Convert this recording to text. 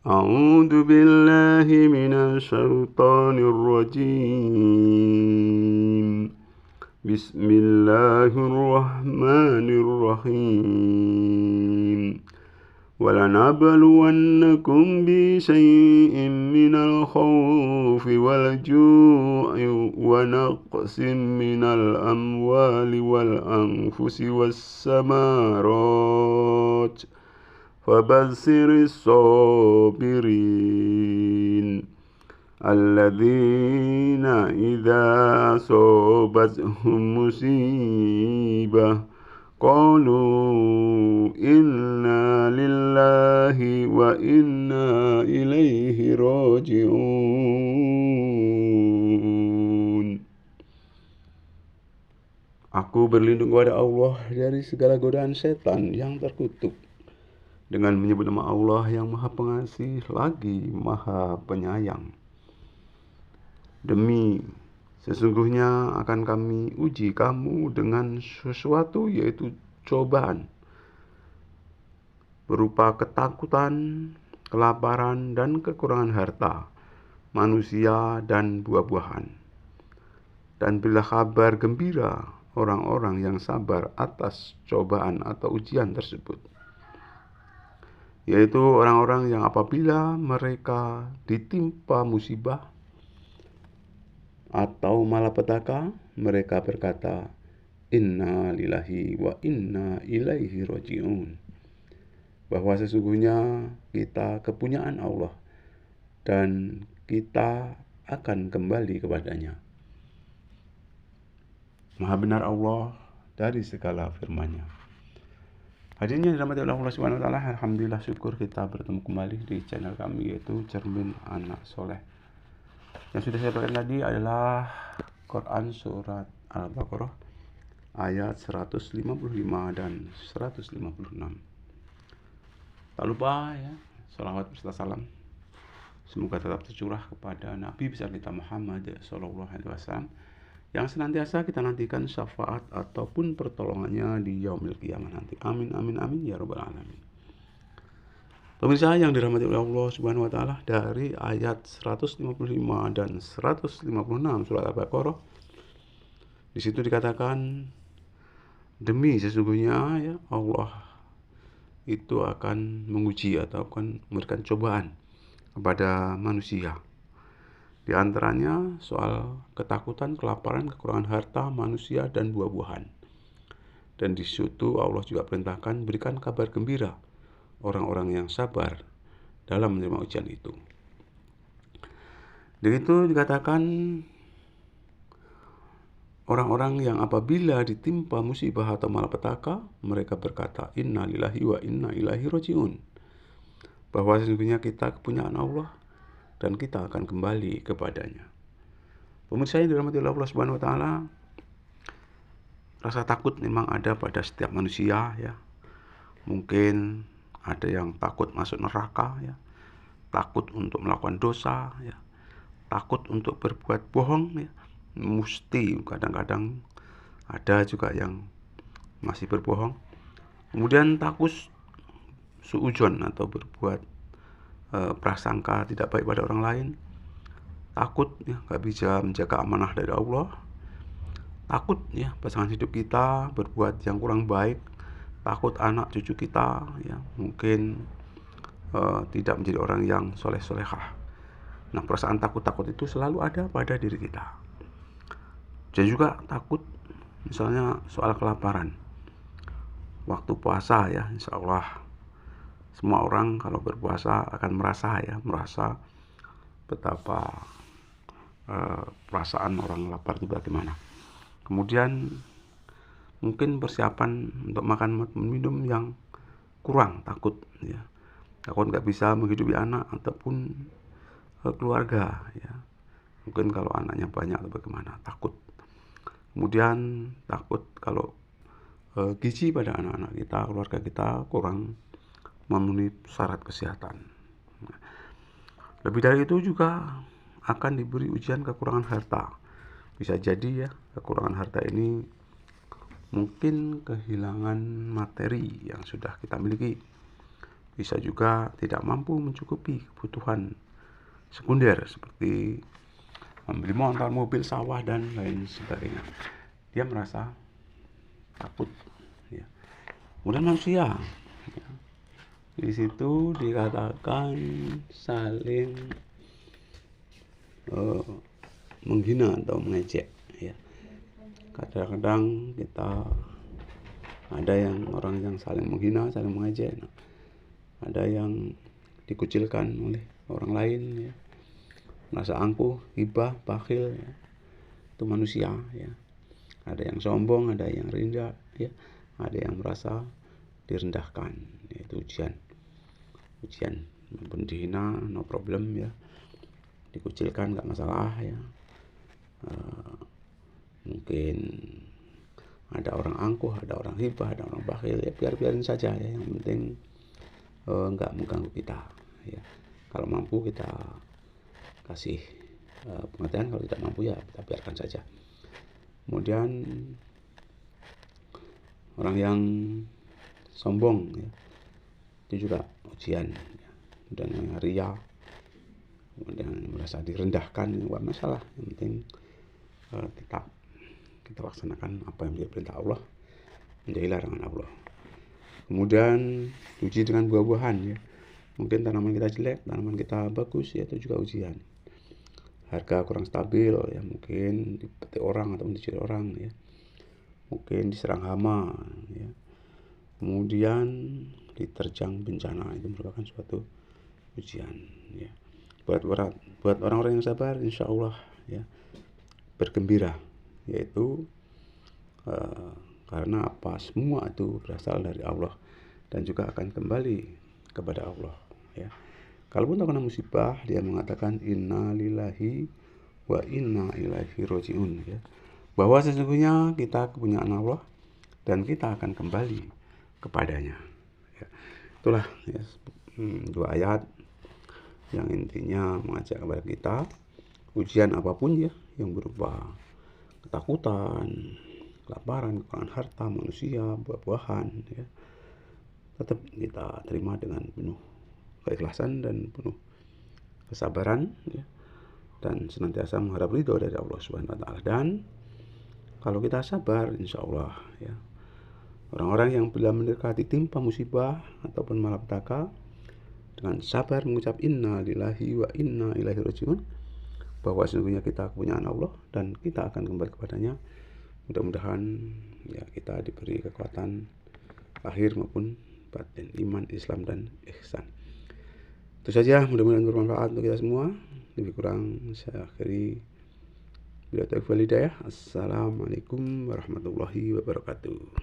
أعوذ بالله من الشيطان الرجيم. بسم الله الرحمن الرحيم. ولنبلونكم بشيء من الخوف والجوع ونقص من الأموال والأنفس والثمرات فبشر الصابرين الذين إذا أصابتهم مصيبة قالوا إنا لله وإنا إليه راجعون. Aku berlindung kepada Allah dari segala godaan setan yang terkutuk, dengan menyebut nama Allah yang Maha Pengasih lagi Maha Penyayang. Demi sesungguhnya akan kami uji kamu dengan sesuatu, yaitu cobaan berupa ketakutan, kelaparan, dan kekurangan harta, manusia, dan buah-buahan. Dan berilah kabar gembira orang-orang yang sabar atas cobaan atau ujian tersebut, yaitu orang-orang yang apabila mereka ditimpa musibah atau malapetaka, mereka berkata, Inna lillahi wa inna ilaihi raji'un, bahwa sesungguhnya kita kepunyaan Allah dan kita akan kembali kepadanya. Maha benar Allah dari segala firman-Nya. Hadirin yang dirahmati oleh Allah Subhanahu wa taala, alhamdulillah syukur kita bertemu kembali di channel kami, yaitu Cermin Anak Soleh. Yang sudah saya bacakan tadi adalah Quran surat Al-Baqarah ayat 155 dan 156. Tak lupa ya, salawat beserta salam semoga tetap tercurah kepada Nabi besar kita Muhammad SAW, yang senantiasa kita nantikan syafaat ataupun pertolongannya di yaumil qiyamah nanti. Amin amin amin ya rabbal alamin. Pemirsa yang dirahmati oleh Allah Subhanahu wa taala, dari ayat 155 dan 156 surat Al-Baqarah, di situ dikatakan, demi sesungguhnya ya Allah itu akan menguji atau akan memberikan cobaan kepada manusia. Di antaranya soal ketakutan, kelaparan, kekurangan harta, manusia, dan buah-buahan. Dan di situ Allah juga perintahkan berikan kabar gembira orang-orang yang sabar dalam menerima ujian itu. Dan itu dikatakan orang-orang yang apabila ditimpa musibah atau malapetaka, mereka berkata, Inna lillahi wa inna ilaihi raji'un, bahwa sesungguhnya kita kepunyaan Allah dan kita akan kembali kepadanya. Pemirsa yang dirahmati oleh Allah Subhanahu wa taala, rasa takut memang ada pada setiap manusia ya. Mungkin ada yang takut masuk neraka ya, takut untuk melakukan dosa ya, takut untuk berbuat bohong ya. Mesti kadang-kadang ada juga yang masih berbohong. Kemudian takut suudzon atau berbuat prasangka tidak baik pada orang lain. Takut ya nggak bisa menjaga amanah dari Allah. Takut ya pasangan hidup kita berbuat yang kurang baik. Takut anak cucu kita ya mungkin tidak menjadi orang yang soleh-solehah. Nah, perasaan takut-takut itu selalu ada pada diri kita. Dan juga takut misalnya soal kelaparan. Waktu puasa ya, insya Allah semua orang kalau berpuasa akan merasa betapa perasaan orang lapar itu bagaimana. Kemudian mungkin persiapan untuk makan minum yang kurang, takut ya, takut nggak bisa menghidupi anak ataupun keluarga ya, mungkin kalau anaknya banyak atau bagaimana, takut. Kemudian takut kalau gizi pada anak-anak kita, keluarga kita kurang memenuhi syarat kesehatan. Lebih dari itu juga akan diberi ujian kekurangan harta. Bisa jadi ya, kekurangan harta ini mungkin kehilangan materi yang sudah kita miliki, bisa juga tidak mampu mencukupi kebutuhan sekunder seperti membeli motor, mobil, sawah, dan lain sebagainya. Dia merasa takut. Ya. Kemudian manusia, ya. Di situ dikatakan saling menghina atau mengejek. Ya. Kadang-kadang kita ada yang orang yang saling menghina, saling mengejek. Ada yang dikucilkan oleh orang lain, ya. Merasa angkuh, hibah, bakhil, ya. Itu manusia, ya. Ada yang sombong, ada yang rendah, ya. Ada yang merasa direndahkan, yaitu ujian maupun dihina, no problem, ya. Dikucilkan nggak masalah, ya. Mungkin ada orang angkuh, ada orang hibah, ada orang bakhil, ya biarin saja, ya. Yang penting nggak mengganggu kita, ya. Kalau mampu kita kasih pengertian, kalau tidak mampu ya kita biarkan saja. Kemudian orang yang sombong, ya, itu juga ujian, ya. Dan yang ria, kemudian merasa direndahkan, bukan masalah. Yang penting tetap kita laksanakan apa yang menjadi perintah Allah, menjauhi larangan Allah. Kemudian uji dengan buah-buahan, ya. Mungkin tanaman kita jelek, tanaman kita bagus, ya itu juga ujian. Harga kurang stabil, ya mungkin dipetik orang atau dicuri orang, ya. Mungkin diserang hama, ya. Kemudian diterjang bencana, itu merupakan suatu ujian, ya. Buat orang-orang yang sabar, insya Allah, ya, bergembira, yaitu karena apa, semua itu berasal dari Allah dan juga akan kembali kepada Allah, ya. Kalaupun terkena musibah, dia mengatakan inna lillahi wa inna ilaihi rojiun, ya, bahwa sesungguhnya kita kepunyaan Allah dan kita akan kembali kepadanya, ya. Itulah, ya, dua ayat yang intinya mengajak kepada kita ujian apapun, ya, yang berupa ketakutan, kelaparan, kekurangan harta, manusia, buah-buahan, ya, tetap kita terima dengan penuh keikhlasan dan penuh kesabaran, ya, dan senantiasa mengharap ridho dari Allah Subhanahu wa taala. Dan kalau kita sabar, insya Allah, ya, orang-orang yang bila mendekati timpa musibah ataupun malapetaka, dengan sabar mengucap inna lillahi wa inna ilaihi rajiun, bahwa sesungguhnya kita kepunyaan Allah dan kita akan kembali kepadanya. Mudah-mudahan, ya, kita diberi kekuatan lahir maupun batin, iman, Islam, dan ihsan. Itu saja, mudah-mudahan bermanfaat untuk kita semua. Lebih kurang saya akhiri. Bila taufiq wal hidayah. Assalamualaikum warahmatullahi wabarakatuh.